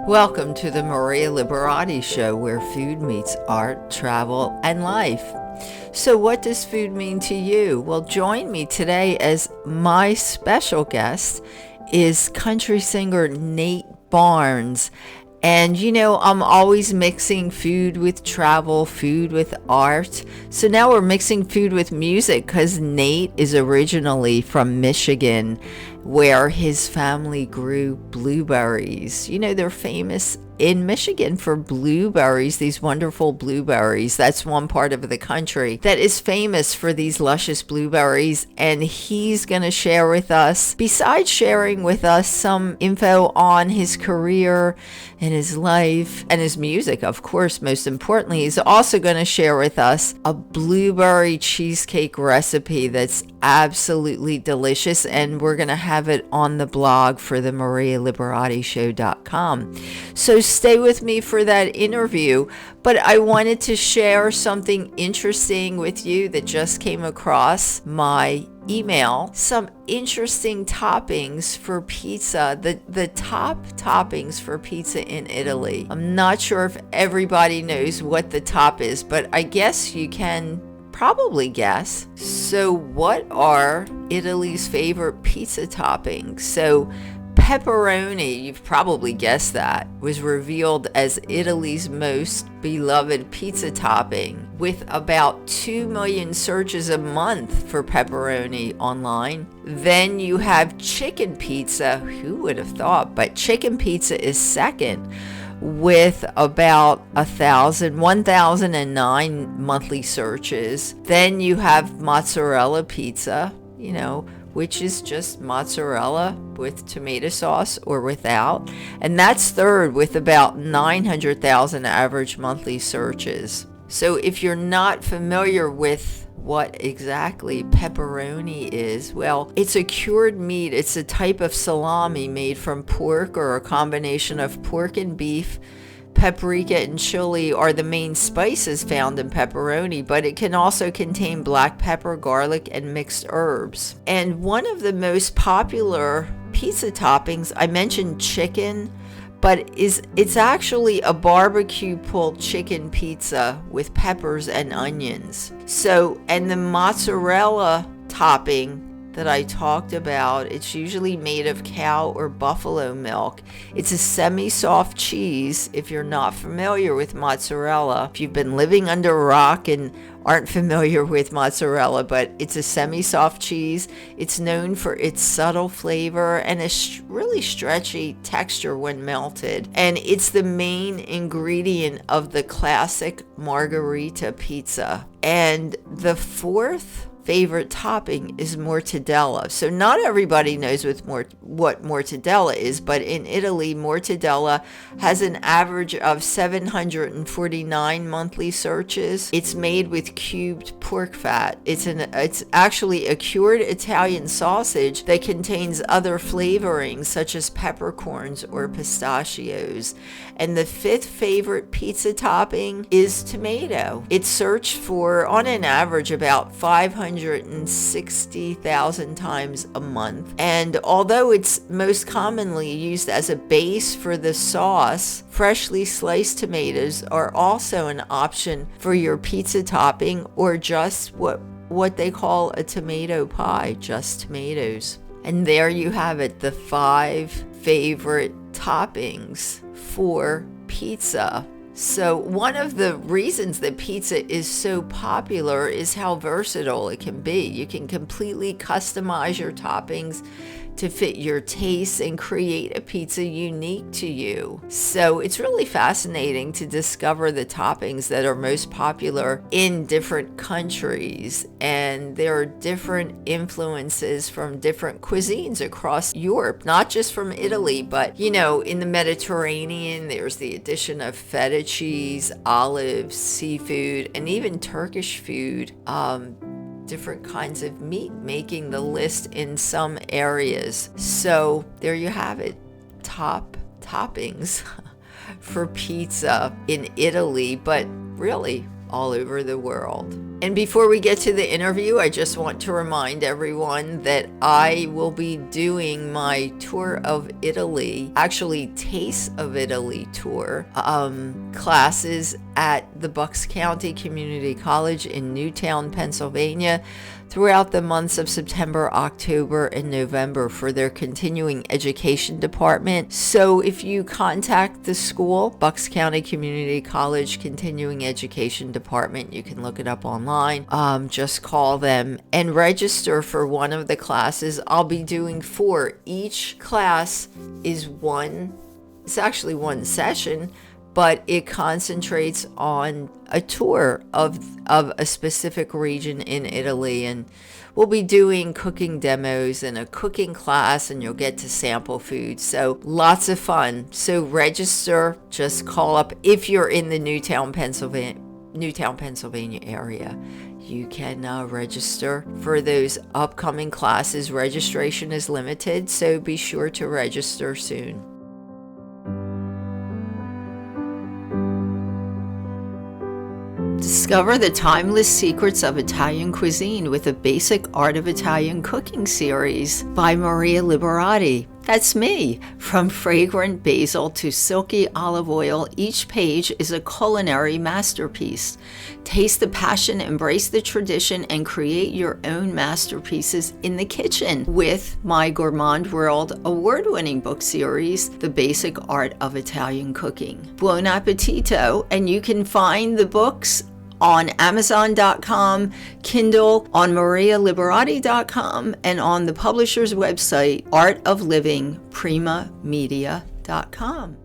Welcome to the Maria Liberati Show, where food meets art, travel, and life. So what does food mean to you? Well, join me today as my special guest is country singer Nate Barnes. And I'm always mixing food with travel, food with art. So now we're mixing food with music because Nate is originally from Michigan, where his family grew blueberries. They're famous in Michigan for blueberries, these wonderful blueberries. That's one part of the country that is famous for these luscious blueberries. And he's going to share with us, besides sharing with us some info on his career and his life and his music, of course, most importantly, he's also going to share with us a blueberry cheesecake recipe that's absolutely delicious. And we're going to have it on the blog for the MariaLiberatishow.com. So stay with me for that interview, but I wanted to share something interesting with you that just came across my email. Some interesting toppings for pizza, the top toppings for pizza in Italy. I'm not sure if everybody knows what the top is, but I guess you can probably guess. So what are Italy's favorite pizza toppings? So pepperoni, you've probably guessed that, was revealed as Italy's most beloved pizza topping, with about 2 million searches a month for pepperoni online. Then you have chicken pizza. Who would have thought? But chicken pizza is second, with about 1,009 monthly searches. Then you have mozzarella pizza, which is just mozzarella with tomato sauce or without. And that's third with about 900,000 average monthly searches. So if you're not familiar with what exactly pepperoni is, well, it's a cured meat. It's a type of salami made from pork or a combination of pork and beef. Paprika and chili are the main spices found in pepperoni, but it can also contain black pepper, garlic, and mixed herbs. And one of the most popular pizza toppings, I mentioned chicken, but it's actually a barbecue pulled chicken pizza with peppers and onions. So, and the mozzarella topping that I talked about, it's usually made of cow or buffalo milk. It's a semi-soft cheese. If you're not familiar with mozzarella, if you've been living under a rock and aren't familiar with mozzarella, but it's a semi-soft cheese. It's known for its subtle flavor and a really stretchy texture when melted. And it's the main ingredient of the classic margherita pizza. And the fourth favorite topping is mortadella. So not everybody knows what mortadella is, but in Italy, mortadella has an average of 749 monthly searches. It's made with cubed pork fat. It's actually a cured Italian sausage that contains other flavorings such as peppercorns or pistachios. And the fifth favorite pizza topping is tomato. It's searched for, on an average, about 560,000 times a month. And although it's most commonly used as a base for the sauce, freshly sliced tomatoes are also an option for your pizza topping, or just what they call a tomato pie, just tomatoes. And there you have it, the 5 favorite toppings for pizza. So one of the reasons that pizza is so popular is how versatile it can be. You can completely customize your toppings to fit your tastes and create a pizza unique to you. So it's really fascinating to discover the toppings that are most popular in different countries. And there are different influences from different cuisines across Europe, not just from Italy, but in the Mediterranean, there's the addition of feta cheese, olives, seafood, and even Turkish food. Different kinds of meat making the list in some areas. So there you have it, top toppings for pizza in Italy, but really all over the world. And before we get to the interview, I just want to remind everyone that I will be doing my tour of Italy, actually Taste of Italy tour, classes at the Bucks County Community College in Newtown, Pennsylvania, throughout the months of September, October, and November for their continuing education department. So if you contact the school, Bucks County Community College Continuing Education Department, you can look it up online. Just call them and register for one of the classes. I'll be doing 4. Each class is it's actually one session, but it concentrates on a tour of a specific region in Italy. And we'll be doing cooking demos and a cooking class, and you'll get to sample food. So lots of fun. So register, just call up if you're in the Newtown, Pennsylvania area. You can register for those upcoming classes. Registration is limited, so be sure to register soon. Discover the timeless secrets of Italian cuisine with a Basic Art of Italian Cooking series by Maria Liberati. That's me. From fragrant basil to silky olive oil, each page is a culinary masterpiece. Taste the passion, embrace the tradition, and create your own masterpieces in the kitchen with my Gourmand World award-winning book series, The Basic Art of Italian Cooking. Buon appetito, and you can find the books on Amazon.com, Kindle, on MariaLiberati.com, and on the publisher's website, artoflivingprimamedia.com.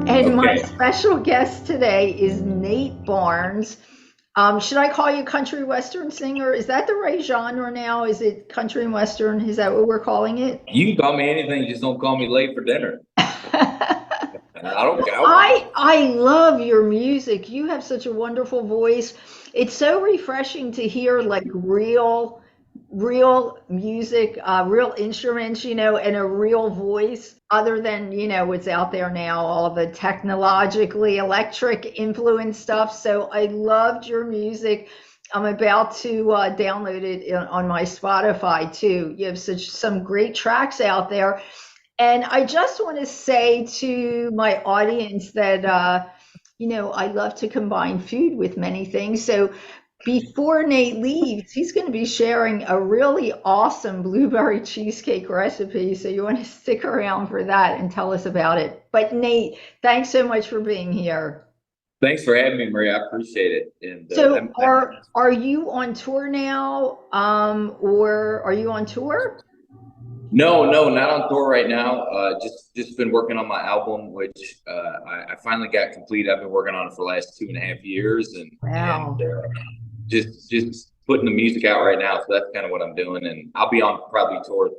And my special guest today is Nate Barnes. Should I call you country western singer? Is that the right genre now? Is it country and western? Is that what we're calling it? You can call me anything, just don't call me late for dinner. I don't care. I love your music. You have such a wonderful voice. It's so refreshing to hear like real music, real instruments, and a real voice, other than, what's out there now, all the technologically electric influence stuff. So I loved your music. I'm about to download it on my Spotify too. You have some great tracks out there. And I just want to say to my audience that, I love to combine food with many things. So before Nate leaves, he's going to be sharing a really awesome blueberry cheesecake recipe. So you want to stick around for that and tell us about it. But Nate, thanks so much for being here. Thanks for having me, Maria. I appreciate it. And so are you on tour now, or are you on tour? No, not on tour right now. Just been working on my album, which I finally got complete. I've been working on it for the last 2.5 years, and just putting the music out right now. So that's kind of what I'm doing, and I'll be on probably tour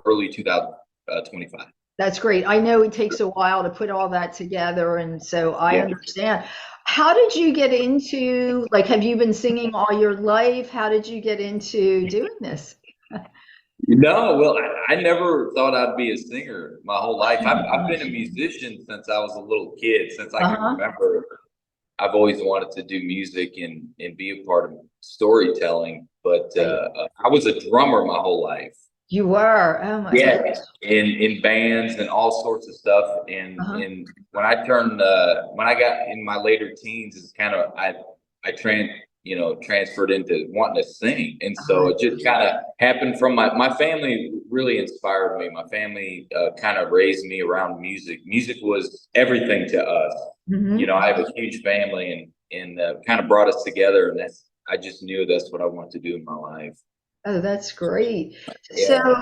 early 2025. That's great. I know it takes a while to put all that together, and so I understand. How did you get into, have you been singing all your life? How did you get into doing this? No, well, I never thought I'd be a singer my whole life. I've been a musician since I was a little kid. Since I can remember, I've always wanted to do music and be a part of storytelling. But I was a drummer my whole life. You were? Oh my goodness. In bands and all sorts of stuff. And when I got in my later teens, it's kind of I transferred into wanting to sing. And so it just kind of happened from my family really inspired me. My family kind of raised me around music. Music was everything to us. I have a huge family and kind of brought us together. And I just knew that's what I wanted to do in my life. Oh, that's great. Yeah.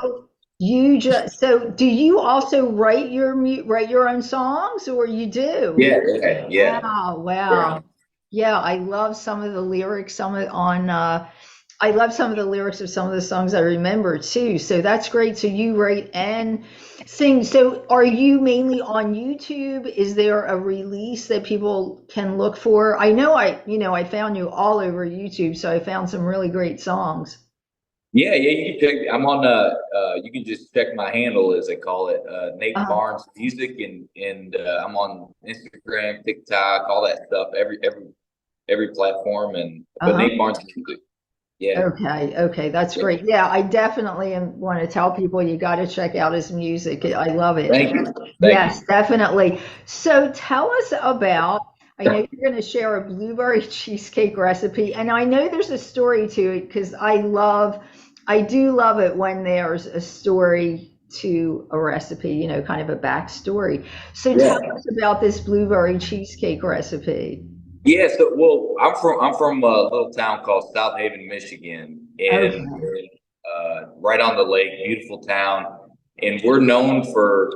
So do you also write your own songs, or you do? Yeah. Wow. Yeah, I love some of the lyrics. I love some of the lyrics of some of the songs I remember too. So that's great. So you write and sing. So are you mainly on YouTube? Is there a release that people can look for? I know I found you all over YouTube, so I found some really great songs. Yeah, yeah, you can check. I'm on you can just check my handle, as they call it, Nate Uh, Barnes Music, and I'm on Instagram, TikTok, all that stuff, every platform, and but uh-huh. Nate Barnes Music. Yeah. Okay, okay, that's Yeah. great. Yeah, I definitely want to tell people you got to check out his music. I love it. Thank you. Thank Yes, you. definitely. So tell us about, I know you're going to share a blueberry cheesecake recipe, and I know there's a story to it because I do love it when there's a story to a recipe, kind of a backstory. So tell Yeah. us about this blueberry cheesecake recipe. Yeah, so well, I'm from a little town called South Haven, Michigan, Okay. and right on the lake, beautiful town, and we're known for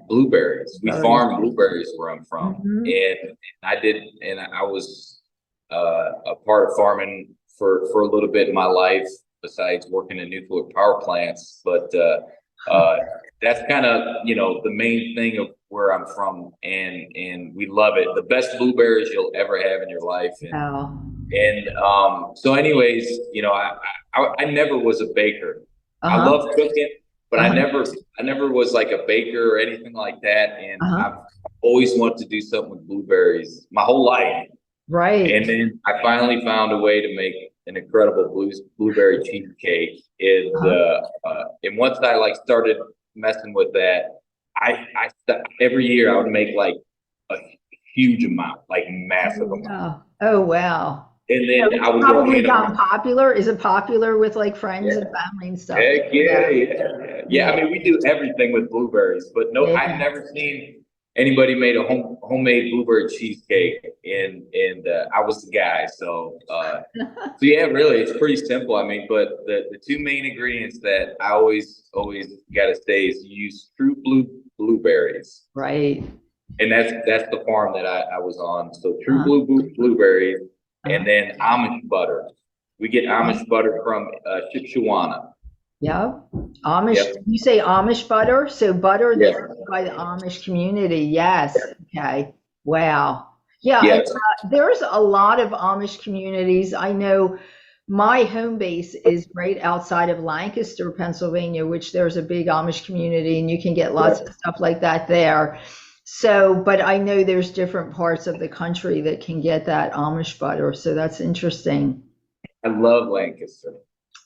blueberries. We Blueberry. farm blueberries where I'm from, Hmm. and I was a part of farming for a little bit in my life, besides working in nuclear power plants, but that's kind of the main thing of where I'm from, and we love it. The best blueberries you'll ever have in your life, Wow. and so anyways, I never was a baker. I Uh-huh. love cooking, but I Uh-huh. never was like a baker or anything like that, and Uh-huh. I've always wanted to do something with blueberries my whole life. Right. And then I finally found a way to make an incredible blueberry cheesecake. Uh-huh. And once I like started messing with that, every year I would make like a huge amount, like massive Oh, amount, wow. Oh, wow. and So then I it's would go probably hand them. gotten popular. Is it popular with like Yeah, friends and family and stuff? heck yeah, Yeah. yeah, yeah. Yeah. I mean, we do everything with blueberries, but no, I've Yeah. never seen anybody made a homemade blueberry cheesecake, and I was the guy. So yeah, really, it's pretty simple. I mean, but the two main ingredients that I always got to say is you use true blueberries, Right. and that's the farm that I was on. So true Uh-huh. blueberries, and Uh-huh. then Amish butter. We get Uh-huh. Amish butter from Shipshewana. Yeah. Amish, Yep. you say Amish butter? So butter that's Yes. made by the Amish community. Yes. Okay. Wow. Yeah. And Yes. there's a lot of Amish communities. I know my home base is right outside of Lancaster, Pennsylvania, which there's a big Amish community and you can get lots of stuff like that there. So, but I know there's different parts of the country that can get that Amish butter. So that's interesting. I love Lancaster.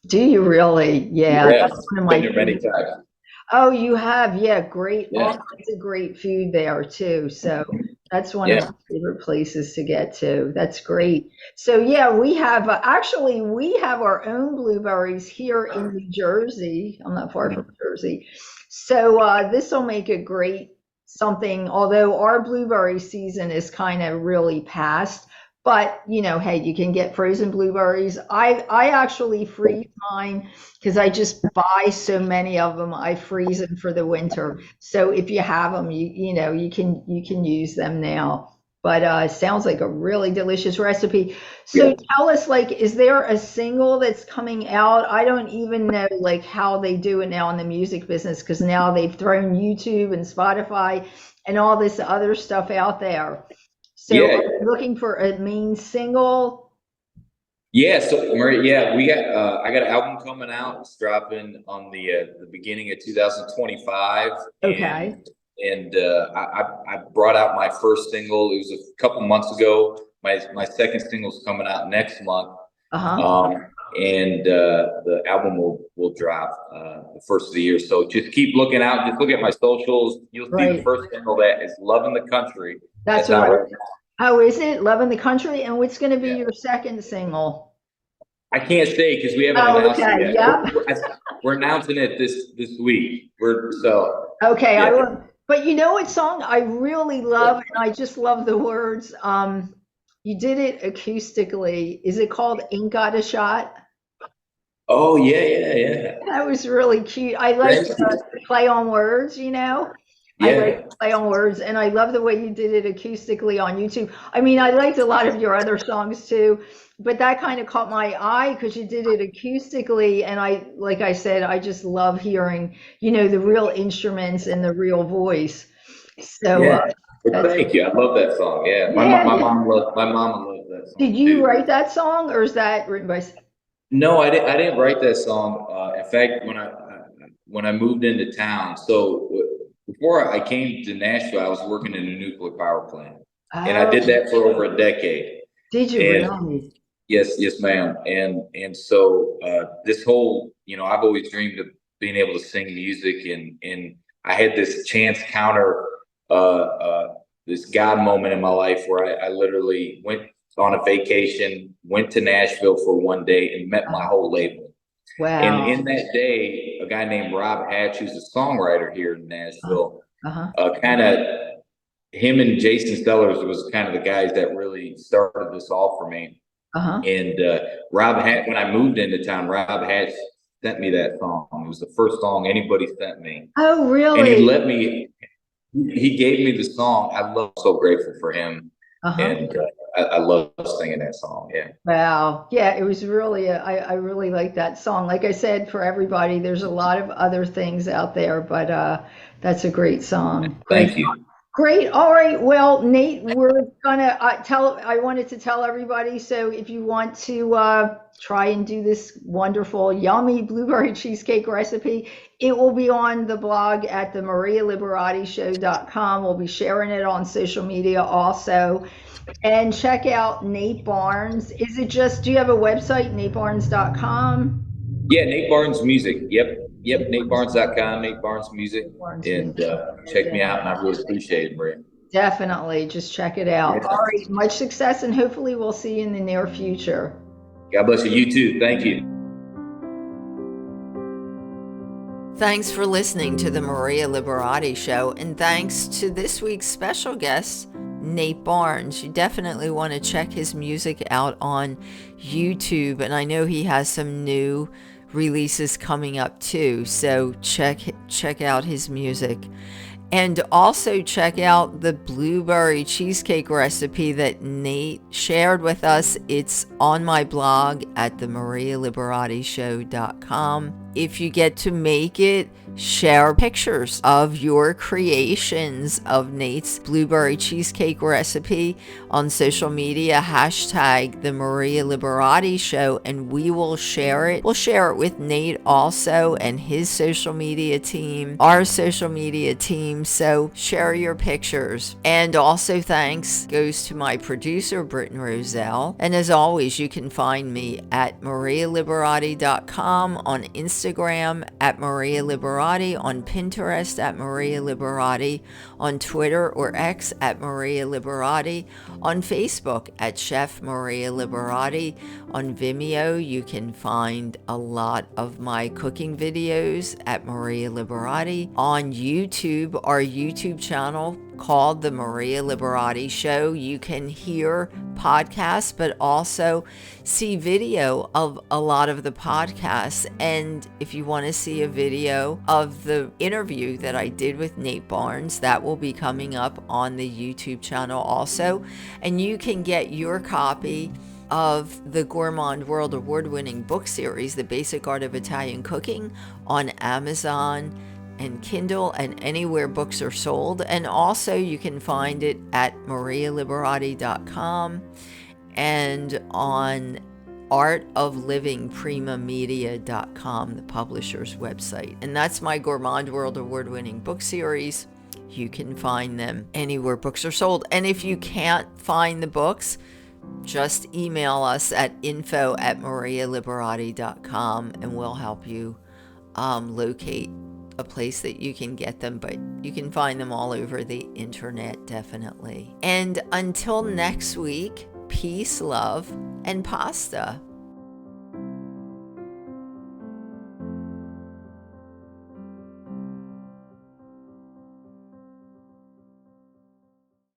Do you really? Yeah, Yes. that's one of my Been there many favorite. times. Oh, you have? Yeah, great. All Yeah. kinds of great food there too. So that's one of Yeah. my favorite places to get to. That's great. So yeah, we have actually we have our own blueberries here in New Jersey. I'm not far from Jersey. So this will make a great something, although our blueberry season is kind of really past. But hey, you can get frozen blueberries. I actually freeze mine because I just buy so many of them. I freeze them for the winter. So if you have them, you can use them now. But it sounds like a really delicious recipe. Yeah. So tell us, like, is there a single that's coming out? I don't even know like how they do it now in the music business because now they've thrown YouTube and Spotify and all this other stuff out there. So Yeah. are you looking for a main single? Yeah, so Marie, yeah, we got I got an album coming out. It's dropping on the beginning of 2025, Okay. and I brought out my first single. It was a couple months ago. My second single's coming out next month, Uh-huh. um, and the album will drop the first of the year. So just keep looking out. Just look at my socials. You'll see the Right. first single that is "Loving the Country." That's That's what out I, right now. oh, is it? Loving the Country? And what's going to be Yeah. your second single? I can't say because we haven't Oh, announced it okay. yet. Yep. We're announcing it this week. We're so Okay. I yeah. will. But you know what song I really love, and I just love the words. You did it acoustically. Is it called Ain't Got a Shot? Oh yeah, yeah, yeah. That was really cute. I like Thank to you. play on words. I like Yeah, to play on words, and I love the way you did it acoustically on YouTube. I mean, I liked a lot of your other songs too, but that kind of caught my eye because you did it acoustically, and like I said, I just love hearing, the real instruments and the real voice. So yeah. Well, that's thank you. I love that song. Yeah, yeah. My mama loves that song Did you too. write that song, or is that written by? No, I didn't write that song. In fact, when I moved into town, before I came to Nashville, I was working in a nuclear power plant, and I did Oh, that for over a decade. did you And really? yes, ma'am. And so this whole, I've always dreamed of being able to sing music, and I had this chance counter, this God moment in my life where I literally went on a vacation, went to Nashville for one day, and met my whole label. And in Wow. that day, a guy named Rob Hatch, who's a songwriter here in Nashville, Uh-huh. kind of him and Jason Stellers was kind of the guys that really started this all for me. Uh-huh. And when I moved into town, Rob Hatch sent me that song. It was the first song anybody sent me, Oh, and really? he gave me the song. So grateful for him, Uh-huh. and I love singing that song. Yeah, Wow. Yeah, it was really, I really like that song. Like I said, for everybody, there's a lot of other things out there, but that's a great song. Great. thank you. Great. All right. Well, Nate, we're gonna I wanted to tell everybody. So if you want to try and do this wonderful, yummy blueberry cheesecake recipe, it will be on the blog at the marialiberati We'll be sharing it on social media also. And check out Nate Barnes. Is it just, do you have a website, natebarnes.com? Yeah, Nate Barnes Music. Yep. Nate Barnes, NateBarnes.com, Nate Barnes Music, Nate Barnes and Music. check me out. And I really appreciate it, Maria. Definitely. Just check it out. All right. Much success, and hopefully we'll see you in the near future. God bless you. You too. Thank you. Thanks for listening to the Maria Liberati Show, and thanks to this week's special guest, Nate Barnes. You definitely want to check his music out on YouTube, and I know he has some new releases coming up too, so check out his music. And also check out the blueberry cheesecake recipe that Nate shared with us. It's on my blog at themarialiberatishow.com. If you get to make it, share pictures of your creations of Nate's blueberry cheesecake recipe on social media, hashtag the Maria Liberati Show, and we will share it. We'll share it with Nate also and his social media team, our social media team. So share your pictures. And also thanks goes to my producer, Britton Roselle. And as always, you can find me at marialiberati.com, on Instagram at Maria Liberati, on Pinterest at Maria Liberati, on Twitter or X at Maria Liberati, on Facebook at Chef Maria Liberati. On Vimeo, you can find a lot of my cooking videos at Maria Liberati. On YouTube, our YouTube channel called The Maria Liberati Show, you can hear podcasts, but also see video of a lot of the podcasts. And if you want to see a video of the interview that I did with Nate Barnes, that will be coming up on the YouTube channel also. And you can get your copy of the Gourmand World Award-winning book series, The Basic Art of Italian Cooking, on Amazon and Kindle and anywhere books are sold. And also you can find it at marialiberati.com and on artoflivingprimamedia.com, the publisher's website. And that's my Gourmand World Award-winning book series. You can find them anywhere books are sold. And if you can't find the books, just email us at info@marialiberati.com and we'll help you locate a place that you can get them, but you can find them all over the internet, definitely. And until next week, peace, love, and pasta.